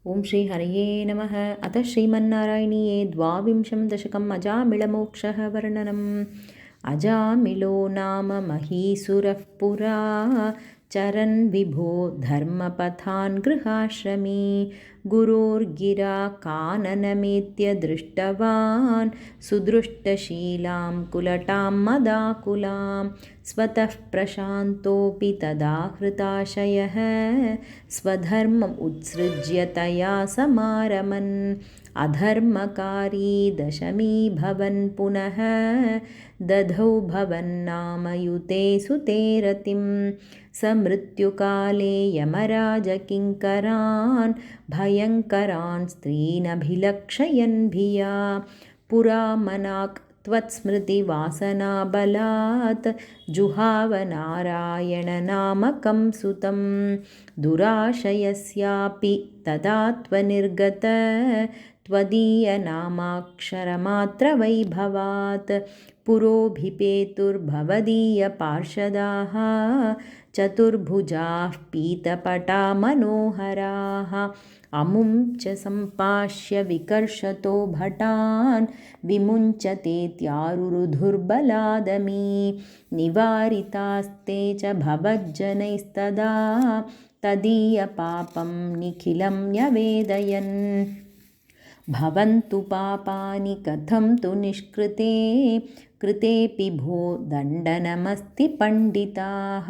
ఓం శ్రీ హరయే నమః. అత శ్రీమన్నారాయణీయే ద్వావింశం దశకం అజామిళమోక్షః వర్ణనం. అజామిళో నామ మహీసురః పురా చరన్ విభో ధర్మపథాన్ గృహాశ్రమే గురోర్గిరా కాననమేత్య దృష్టవాన్ సుదృష్టశీలాం కులటాం మదాకులాం స్వతః ప్రశాంతోపి తదా హృతాశయః స్వధర్మం ఉత్సృజ్య తయా సమారమన్ అధర్మకారీ దశమీ భవన్ పునః దధౌ భవన్నామయుతే సుతేరతిం సమృత్యుకాలే యమరాజకింకరాన్ భయంకరాన్ స్త్రీనభిలక్షయన్ భియా పురామనాక్ त्वत्स्मृतिवासनाबलात् जुहाव नारायणनामकं सुतं दुराशयस्यापि तदा त्वनिर्गत त्वदीयनामाक्षरमात्रवैभवात् पुरोभिपेतुर्भवदीयपार्षदाः चतुर्भुजाः पीतपटा मनोहराः अमुं च सम्पाश्य विकर्षतो भटान् विमुञ्चतेत्यारुरुधुर्बलादमी निवारितास्ते च भवज्जनैस्तदा तदीयपापं निखिलं न्यवेदयन् भवन्तु पापानि कथं तु निष्कृते कृतेऽपि भो दण्डनमस्ति पण्डिताः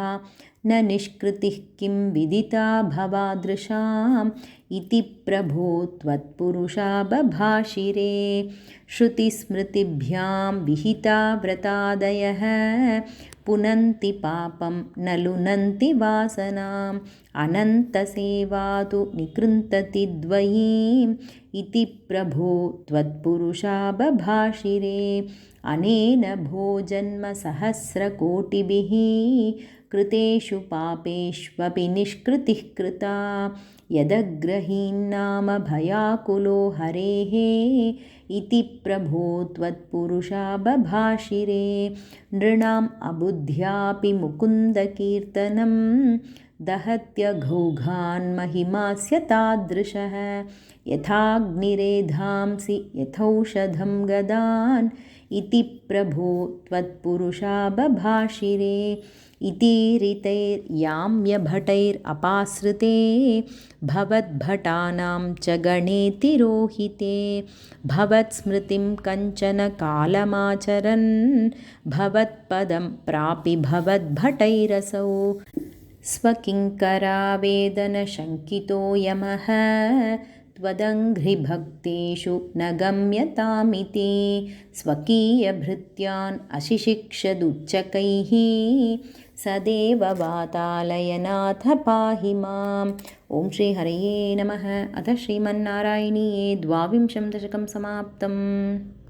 न निष्कृतिः किं विदिता भवादृशाम् इति प्रभो त्वत्पुरुषा बभाषिरे श्रुतिस्मृतिभ्यां विहिता व्रतादयः पुनन्ति पापं न लुनन्ति वासनाम् अनन्तसेवा तु निकृन्तति द्वयीम् इति प्रभो त्वत्पुरुषा बभाषिरे अनेन भोजन्मसहस्रकोटिभिः कृतेषु पापेष्वपि निष्कृतिः कृता यदग्रहीन्नाम भयाकुलो हरेः इति प्रभो त्वत्पुरुषा बभाषिरे नृणाम् अबुद्ध्यापि मुकुन्दकीर्तनं दहत्यघौघान् महिमास्य तादृशः यथाग्निरेधांसि यथौषधं गदान् इति प्रभो त्वत्पुरुषा बभाषिरे इतीरितैर्याम्यभटैरपाश्रिते भवद्भटानां च गणे तिरोहिते भवत्स्मृतिं कञ्चन कालमाचरन् भवत्पदं प्रापि भवद्भटैरसौ स्वकिङ्करावेदनशङ्कितो यमः त्वदङ्घ्रिभक्तेषु न गम्यतामिति स्वकीयभृत्यान् अशिशिक्षदुच्चकैः सदेव वातालयनाथ पाहि माम्. ओं श्री हरये नमः. अथ श्रीमन्नारायणीये द्वाविंशं दशकं समाप्तम्.